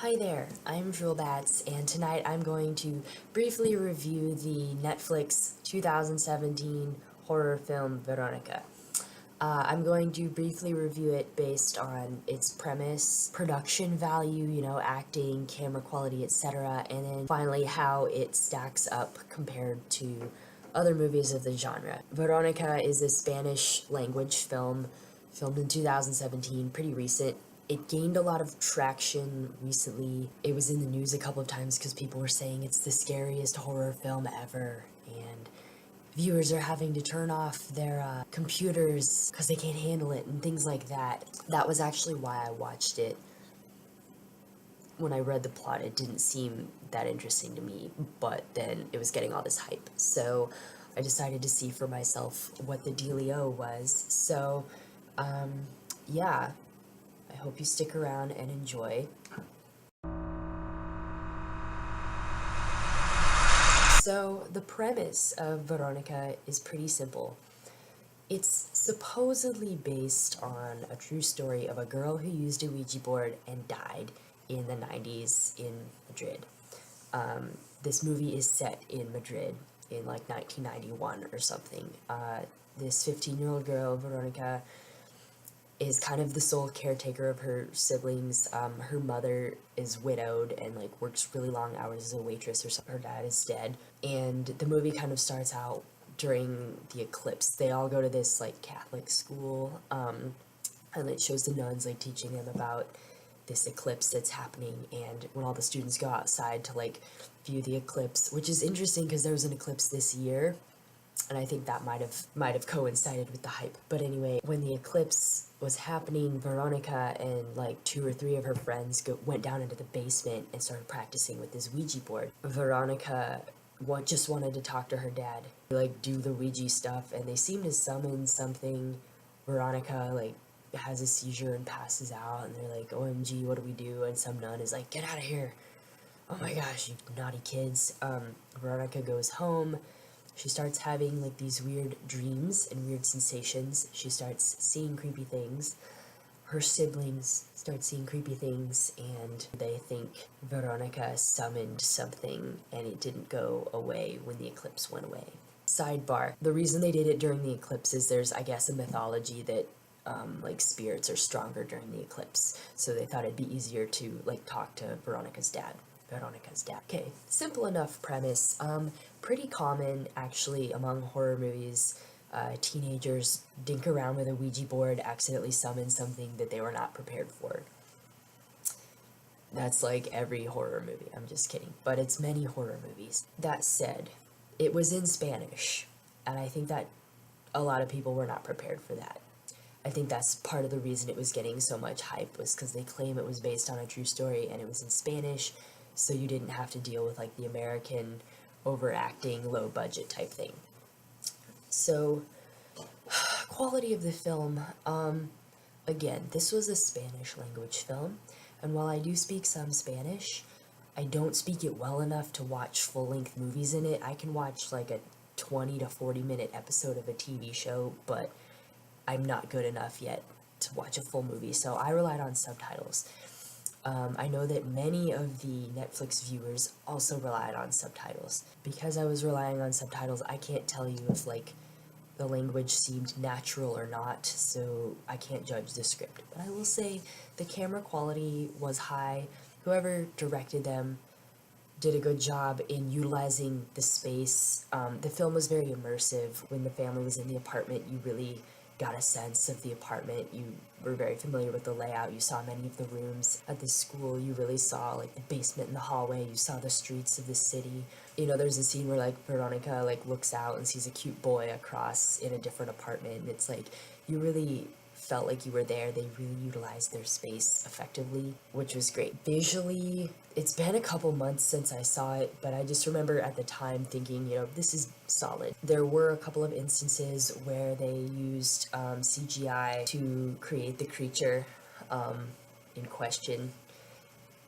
Hi there, I'm Droolbatz, and tonight I'm going to briefly review the Netflix 2017 horror film Veronica. I'm going to briefly review it based on its premise, production value, acting, camera quality, etc., and then finally how it stacks up compared to other movies of the genre. Veronica is a Spanish language film filmed in 2017, pretty recent. It gained a lot of traction recently. It was in the news a couple of times because people were saying it's the scariest horror film ever, and viewers are having to turn off their computers because they can't handle it and things like that. That was actually why I watched it. When I read the plot, it didn't seem that interesting to me, but then it was getting all this hype. So I decided to see for myself what the dealio was. So, yeah, I hope you stick around and enjoy. So, the premise of Veronica is pretty simple. It's supposedly based on a true story of a girl who used a Ouija board and died in the 90s in Madrid. This movie is set in Madrid in like 1991 or something. This 15-year-old girl, Veronica, is kind of the sole caretaker of her siblings. Her mother is widowed and like works really long hours as a waitress or something. Her dad is dead, and the movie kind of starts out during the eclipse. They all go to this like Catholic school, and it shows the nuns like teaching them about this eclipse that's happening, and when all the students go outside to like view the eclipse, which is interesting because there was an eclipse this year, and I think that might have coincided with the hype. But anyway, when the eclipse was happening, Veronica and like two or three of her friends went down into the basement and started practicing with this Ouija board. Veronica just wanted to talk to her dad, like do the Ouija stuff, and they seem to summon something. Veronica like has a seizure and passes out, and they're like, "OMG, what do we do?" And some nun is like, "Get out of here! Oh my gosh, you naughty kids!" Veronica goes home. She starts having like these weird dreams and weird sensations. She starts seeing creepy things. Her siblings start seeing creepy things, and they think Veronica summoned something and it didn't go away when the eclipse went away. Sidebar: the reason they did it during the eclipse is there's, I guess, a mythology that like spirits are stronger during the eclipse, so they thought it'd be easier to like talk to Veronica's dad. Okay, simple enough premise. Pretty common actually among horror movies. Teenagers dink around with a Ouija board, accidentally summon something that they were not prepared for. That's like every horror movie. I'm just kidding. But it's many horror movies. That said, it was in Spanish, and I think that a lot of people were not prepared for that. I think that's part of the reason it was getting so much hype, was because they claim it was based on a true story and it was in Spanish, so you didn't have to deal with like the American overacting, low budget type thing. So, quality of the film, again, this was a Spanish language film, and while I do speak some Spanish, I don't speak it well enough to watch full-length movies in it. I can watch like a 20 to 40 minute episode of a TV show, but I'm not good enough yet to watch a full movie, so I relied on subtitles. I know that many of the Netflix viewers also relied on subtitles. Because I was relying on subtitles, I can't tell you if like the language seemed natural or not, so I can't judge the script. But I will say the camera quality was high. Whoever directed them did a good job in utilizing the space. The film was very immersive. When the family was in the apartment, you really got a sense of the apartment. You were very familiar with the layout. You saw many of the rooms at the school. You really saw like the basement and the hallway. You saw the streets of the city. There's a scene where like Veronica like looks out and sees a cute boy across in a different apartment, and it's like you really felt like you were there. They really utilized their space effectively, which was great. Visually, it's been a couple months since I saw it, but I just remember at the time thinking, this is solid. There were a couple of instances where they used CGI to create the creature in question.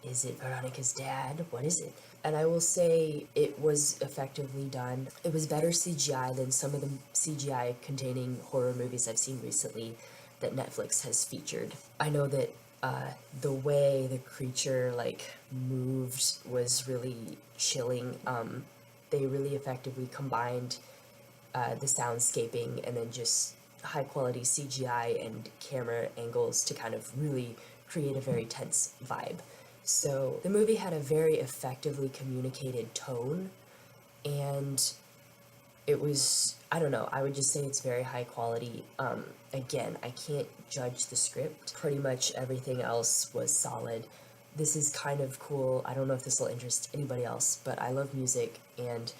Is it Veronica's dad? What is it? And I will say it was effectively done. It was better CGI than some of the CGI containing horror movies I've seen recently that Netflix has featured. I know that The way the creature like moved was really chilling. They really effectively combined the soundscaping and then just high quality CGI and camera angles to kind of really create a very tense vibe. So the movie had a very effectively communicated tone, and it was, I don't know, I would just say it's very high quality. Again, I can't judge the script. Pretty much everything else was solid. This is kind of cool. I don't know if this will interest anybody else, but I love music, and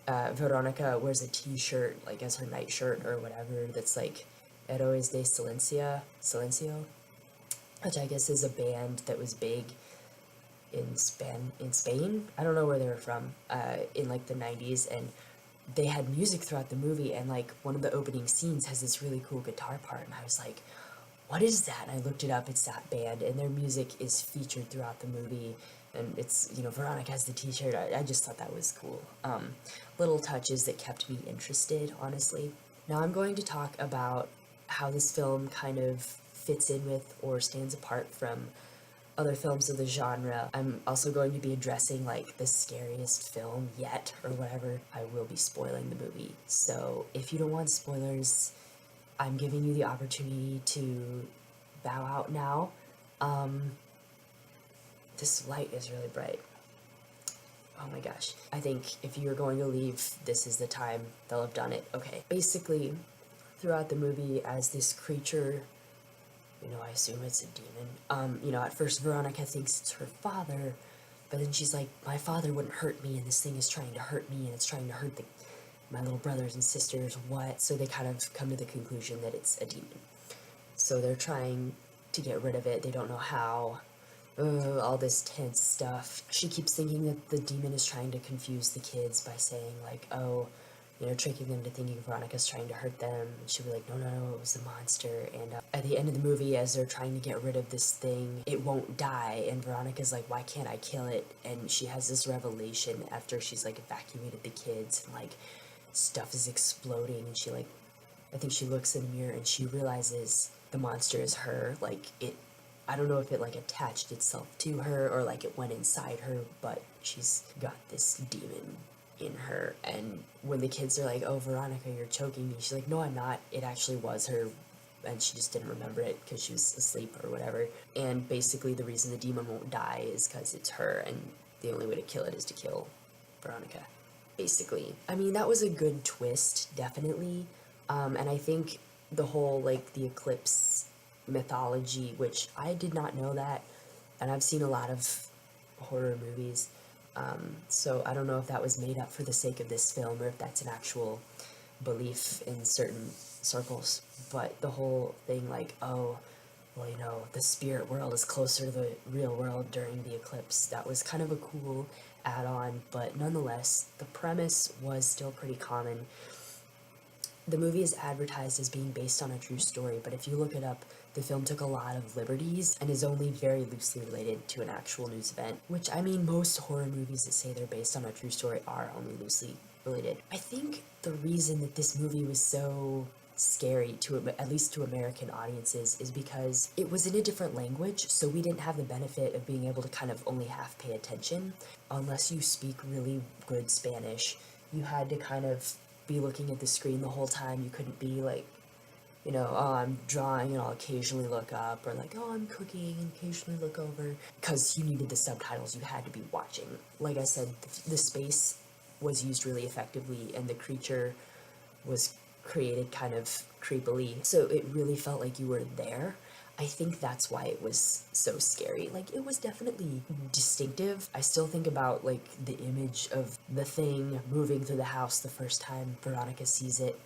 Veronica wears a t-shirt, like as her nightshirt or whatever, that's like Héroes de Silencio, which I guess is a band that was big in Spain. I don't know where they were from, in like the 90s, and they had music throughout the movie, and like one of the opening scenes has this really cool guitar part, and I was like, what is that? And I looked it up, it's that band, and their music is featured throughout the movie, and it's, you know, Veronica has the t-shirt. I just thought that was cool. Little touches that kept me interested, honestly. Now I'm going to talk about how this film kind of fits in with or stands apart from other films of the genre. I'm also going to be addressing like the scariest film yet or whatever. I will be spoiling the movie. So if you don't want spoilers, I'm giving you the opportunity to bow out now. This light is really bright. Oh my gosh. I think if you're going to leave, this is the time they'll have done it. Okay. Basically, throughout the movie, as this creature, you know, I assume it's a demon. You know, at first Veronica thinks it's her father, but then she's like, my father wouldn't hurt me, and this thing is trying to hurt me, and it's trying to hurt my little brothers and sisters. What? So they kind of come to the conclusion that it's a demon. So they're trying to get rid of it. They don't know how. All this tense stuff. She keeps thinking that the demon is trying to confuse the kids by saying, like, oh, you know, tricking them to thinking Veronica's trying to hurt them. And she'll be like, no, no, no, it was the monster. And at the end of the movie, as they're trying to get rid of this thing, it won't die. And Veronica's like, why can't I kill it? And she has this revelation after she's, like, evacuated the kids. And, like, stuff is exploding. And she, like, I think she looks in the mirror and she realizes the monster is her. Like, I don't know if it like attached itself to her or like it went inside her, but she's got this demon in her. And when the kids are like, oh, Veronica, you're choking me, she's like, no, I'm not. It actually was her, and she just didn't remember it because she was asleep or whatever. And basically the reason the demon won't die is because it's her, and the only way to kill it is to kill Veronica, basically. I mean, that was a good twist, definitely. And I think the whole like the eclipse mythology, which I did not know that, and I've seen a lot of horror movies, so I don't know if that was made up for the sake of this film or if that's an actual belief in certain circles. But the whole thing, like, oh, well, you know, the spirit world is closer to the real world during the eclipse, that was kind of a cool add-on, but nonetheless, the premise was still pretty common. The movie is advertised as being based on a true story, but if you look it up, the film took a lot of liberties and is only very loosely related to an actual news event, which, I mean, most horror movies that say they're based on a true story are only loosely related. I think the reason that this movie was so scary, to at least to American audiences, is because it was in a different language, so we didn't have the benefit of being able to kind of only half pay attention. Unless you speak really good Spanish, you had to kind of be looking at the screen the whole time. You couldn't be like, you know, oh, I'm drawing and I'll occasionally look up, or like, oh, I'm cooking and occasionally look over, because you needed the subtitles. You had to be watching. Like I said, the space was used really effectively, and the creature was created kind of creepily, so it really felt like you were there. I think that's why it was so scary. Like, it was definitely distinctive. I still think about, like, the image of the thing moving through the house the first time Veronica sees it.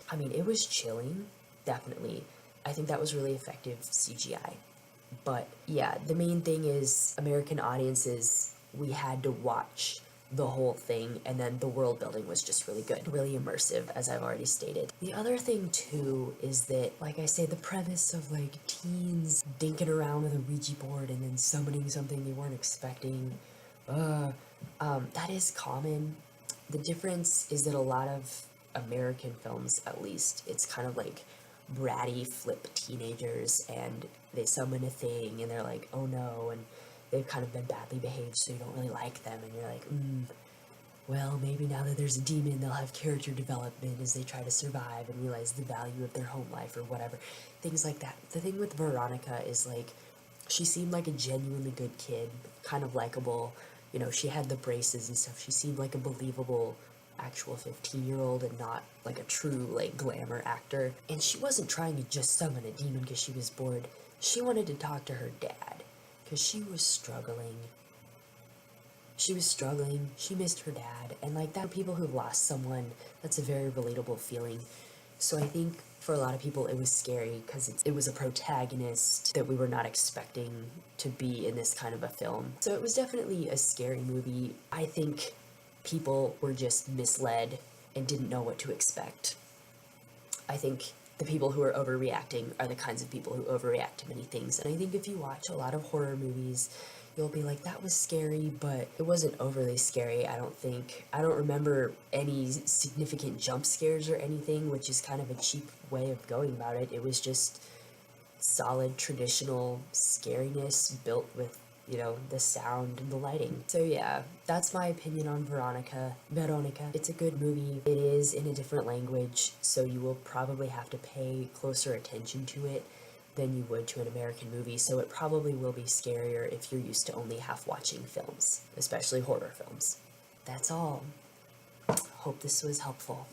I mean, it was chilling, definitely. I think that was really effective CGI. But, yeah, the main thing is American audiences, we had to watch the whole thing, and then the world building was just really good, really immersive, as I've already stated. The other thing too is that, like I say, the premise of like teens dinking around with a Ouija board and then summoning something they weren't expecting, that is common. The difference is that a lot of American films, at least, it's kind of like bratty flip teenagers, and they summon a thing and they're like, oh no, and they've kind of been badly behaved, so you don't really like them, and you're like, well, maybe now that there's a demon, they'll have character development as they try to survive and realize the value of their home life or whatever. Things like that. The thing with Veronica is, like, she seemed like a genuinely good kid, kind of likable. You know, she had the braces and stuff. She seemed like a believable actual 15-year-old and not like a true, like, glamour actor. And she wasn't trying to just summon a demon because she was bored. She wanted to talk to her dad because she was struggling. She missed her dad, and like that, people who've lost someone, that's a very relatable feeling. So I think for a lot of people it was scary because it was a protagonist that we were not expecting to be in this kind of a film. So it was definitely a scary movie. I think people were just misled and didn't know what to expect. I think the people who are overreacting are the kinds of people who overreact to many things. And I think if you watch a lot of horror movies, you'll be like, that was scary, but it wasn't overly scary, I don't think. I don't remember any significant jump scares or anything, which is kind of a cheap way of going about it. It was just solid, traditional scariness built with, you know, the sound and the lighting. So yeah, that's my opinion on Veronica. It's a good movie. It is in a different language, so you will probably have to pay closer attention to it than you would to an American movie, so it probably will be scarier if you're used to only half watching films, especially horror films. That's all. Hope this was helpful.